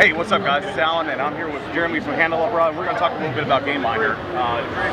Hey, what's up, guys? It's Allynn, and I'm here with Jeremy from Handelabra, and we're going to talk a little bit about GAMEminder.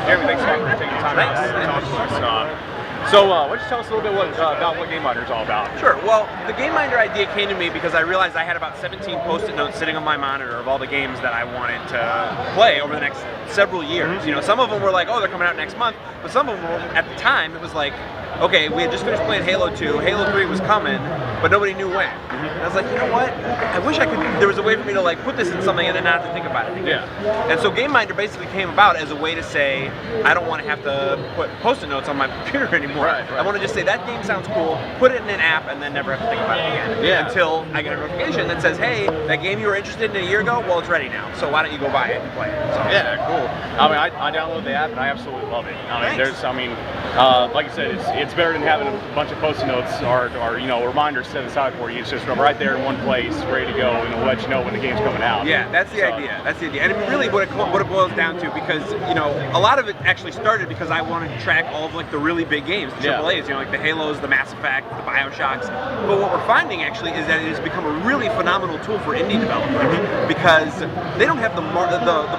Jeremy, thanks for taking the time out to talk to us. So, why don't you tell us a little bit about what GAMEminder is all about? Sure. Well, the GAMEminder idea came to me because I realized I had about 17 post-it notes sitting on my monitor of all the games that I wanted to play over the next several years. You know, some of them were like, oh, they're coming out next month, but some of them were, at the time, it was like, okay, we had just finished playing Halo 2, Halo 3 was coming, but nobody knew when. And I was like, you know what? I wish I could, there was a way for me to like put this in something and then not have to think about it again. Yeah. And so GAMEminder basically came about as a way to say, I don't want to have to put post-it notes on my computer anymore. Right. I want to just say, that game sounds cool, put it in an app, and then never have to think about it again. Yeah. Until I get a notification that says, hey, that game you were interested in a year ago, well, it's ready now. So why don't you go buy it and play it? So, Yeah, cool. I mean, I downloaded the app, and I absolutely love it. I mean, like you said, it's better than having a bunch of post-it notes or you know, reminders set aside for you. It's just right there in one place, ready to go, and it'll let you know when the game's coming out. Yeah, that's the idea. That's the idea. And really what it boils down to, because, you know, a lot of it actually started because I wanted to track all of like the really big games, the AAAs, you know, like the Halos, the Mass Effect, the Bioshocks. But what we're finding actually is that it has become a really phenomenal tool for indie developers because they don't have the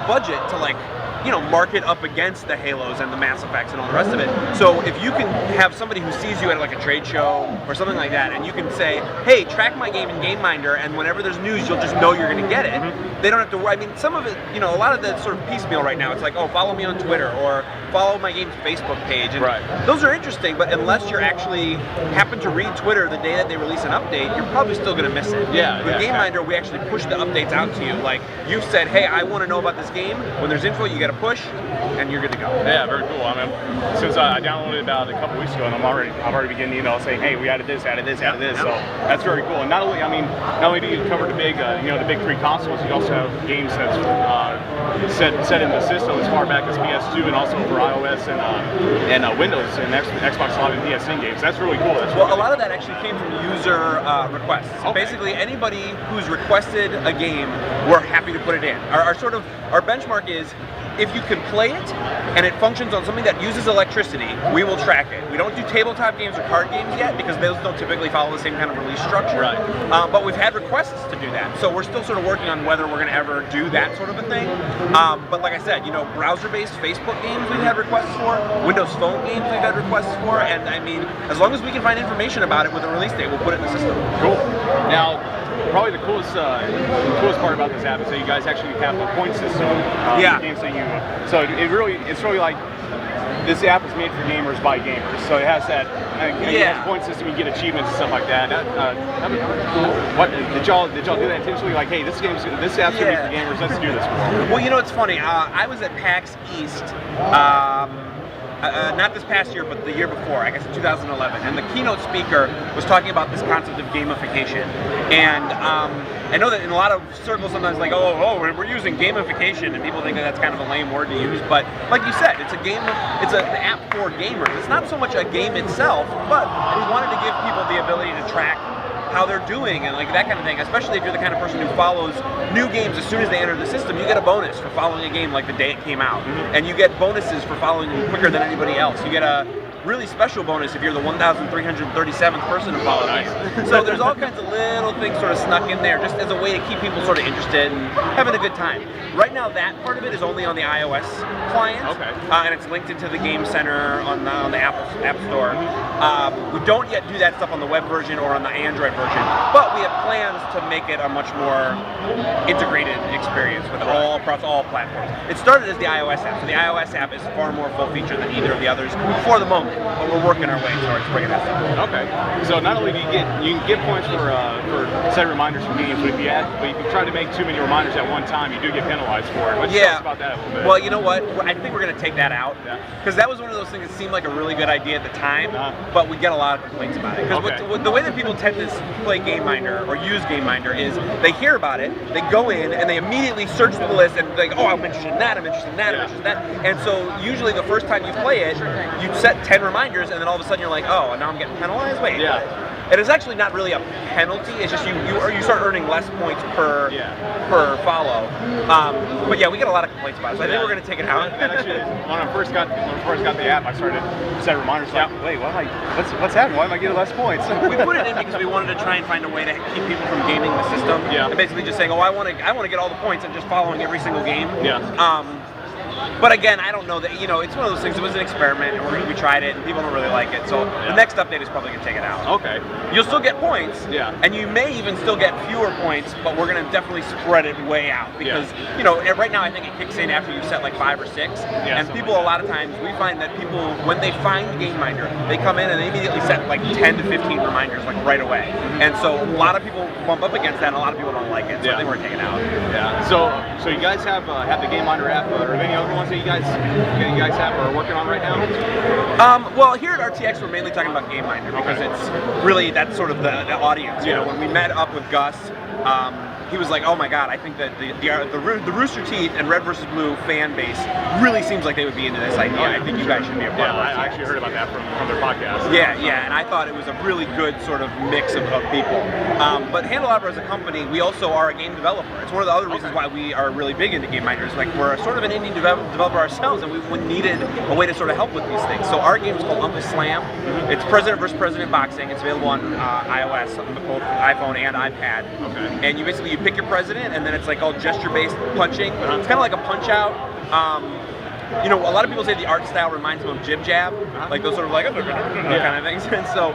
budget to like, you know, market up against the Halos and the Mass Effects and all the rest of it. So if you can have somebody who sees you at like a trade show or something like that, and you can say, hey, track my game in GAMEminder, and whenever there's news, you'll just know you're going to get it. They don't have to worry. I mean, some of it, you know, a lot of the sort of piecemeal right now, it's like, oh, follow me on Twitter or follow my game's Facebook page. And those are interesting, but unless you actually happen to read Twitter the day that they release an update, you're probably still going to miss it. Yeah. With GAMEminder, we actually push the updates out to you. Like, you've said, hey, I want to know about this game. When there's info, you get a push, and you're good to go. Yeah, very cool. I mean, since I downloaded it about a couple weeks ago, and I've already been getting emails saying, hey, we added this, added this, added this. So that's very cool. And not only do you cover the big, you know, the big three consoles, you also have games that's set in the system as far back as PS2 and also for iOS and Windows and Xbox Live and PSN games. That's really cool. Well, a lot of that actually came from user requests. So basically, anybody who's requested a game, we're happy to put it in. Our benchmark is, if you can play it and it functions on something that uses electricity, we will track it. We don't do tabletop games or card games yet because those don't typically follow the same kind of release structure. Right. But we've had requests to do that. So we're still sort of working on whether we're going to ever do that sort of a thing. But like I said, you know, browser-based Facebook games we've had requests for, Windows Phone games we've had requests for, and I mean, as long as we can find information about it with a release date, we'll put it in the system. Cool. Now, probably the coolest part about this app is that you guys actually have a point system. Games that it's really like, this app is made for gamers by gamers. So it has that it has a point system. You get achievements and stuff like that. What did y'all do that intentionally? Like, hey, this app's gonna be for gamers. Let's do this more. Well, you know, it's funny. I was at PAX East. Not this past year, but the year before, I guess in 2011, and the keynote speaker was talking about this concept of gamification. And I know that in a lot of circles sometimes like, oh, we're using gamification, and people think that that's kind of a lame word to use, but like you said, it's an app for gamers. It's not so much a game itself, but we wanted to give people the ability to track how they're doing and like that kind of thing, especially if you're the kind of person who follows new games as soon as they enter the system. You get a bonus for following a game like the day it came out, and you get bonuses for following them quicker than anybody else. You get a really special bonus if you're the 1,337th person to follow it. So there's all kinds of little things sort of snuck in there just as a way to keep people sort of interested and having a good time. Right now, that part of it is only on the iOS client, and it's linked into the Game Center on the App Store. We don't yet do that stuff on the web version or on the Android version, but we have plans to make it a much more integrated experience with across all platforms. It started as the iOS app, so the iOS app is far more full-featured than either of the others for the moment, but we're working our way towards bringing that stuff. Okay, so not only do you can get points for set reminders from games, but if you try to make too many reminders at one time, you do get penalized for it. Let's talk about that a little bit. Well, you know what? I think we're going to take that out because that was one of those things that seemed like a really good idea at the time, but we get a lot of complaints about it. Because the way that people tend to play GAMEminder or use GAMEminder is they hear about it, they go in, and they immediately search through the list and like, oh, I'm interested in that, I'm interested in that, I'm interested in that. And so usually the first time you play it, you set 10 reminders, and then all of a sudden you're like, oh, and now I'm getting penalized? Wait. It is actually not really a penalty. It's just you start earning less points per follow. But yeah, we get a lot of complaints about it. So I think we're going to take it out. And actually, when I first got the app, I started set reminders like, wait, what's happening? Why am I getting less points? We put it in because we wanted to try and find a way to keep people from gaming the system. Yeah. And basically just saying, oh, I want to get all the points and just following every single game. Yeah. But again, I don't know that, you know, it's one of those things, it was an experiment, and we tried it, and people don't really like it, so the next update is probably going to take it out. Okay. You'll still get points, and you may even still get fewer points, but we're going to definitely spread it way out, because, you know, right now I think it kicks in after you set like 5 or 6, and people, a lot of times, we find that people, when they find GAMEminder, they come in and they immediately set like 10 to 15 reminders, like right away, and so a lot of people bump up against that, and a lot of people don't like it, so I think we're taking it out. Yeah, so you guys have the GAMEminder app, or any other ones that you guys have or are working on right now? Well, here at RTX, we're mainly talking about GAMEminder because it's really, that's sort of the audience. You know, when we met up with Gus, he was like, oh my god, I think that the Rooster Teeth and Red vs. Blue fan base really seems like they would be into this idea. I think you guys should be a part of it. I actually heard about that from their podcast. Yeah, and I thought it was a really good sort of mix of people. But Handelabra as a company, we also are a game developer. It's one of the other reasons why we are really big into GAMEminders. Like, we're sort of an indie developer ourselves, and we needed a way to sort of help with these things. So our game is called Uncle Slam. It's President vs. President boxing. It's available on iOS, both iPhone and iPad. Okay. And you pick your president, and then it's like all gesture-based punching. It's kind of like a punch-out. You know, a lot of people say the art style reminds them of Jib Jab, like those sort of like kind of things. And so,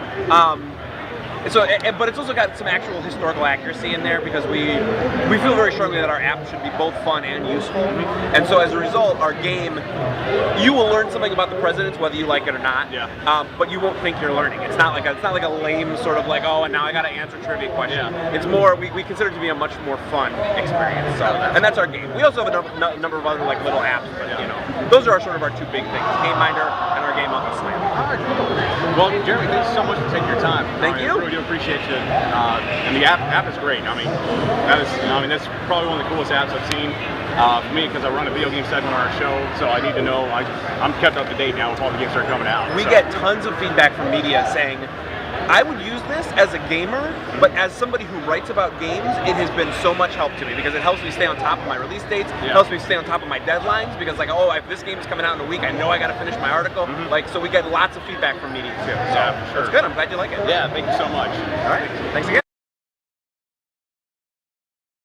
but it's also got some actual historical accuracy in there because we feel very strongly that our app should be both fun and useful. And so as a result, our game, you will learn something about the presidents whether you like it or not. But you won't think you're learning. It's not like a lame sort of like, oh, and now I got to answer trivia question. It's more, we consider it to be a much more fun experience. So, and that's our game. We also have a number of other like little apps, but you know, those are sort of our two big things: GAMEminder and our game Uncle Slam. Well, Jeremy, thanks so much for taking your time. Thank you. I really do appreciate you. And the app is great. I mean, that's probably one of the coolest apps I've seen. For me, because I run a video game segment on our show, so I need to know. I'm kept up to date now with all the games that are coming out. We get tons of feedback from media saying, I would use this as a gamer, but as somebody who writes about games, it has been so much help to me because it helps me stay on top of my release dates, it helps me stay on top of my deadlines, because like, oh, if this game is coming out in a week, I know I got to finish my article. Like, so we get lots of feedback from media too. So for sure. It's good. I'm glad you like it. Yeah, thank you so much. All right. Thanks again.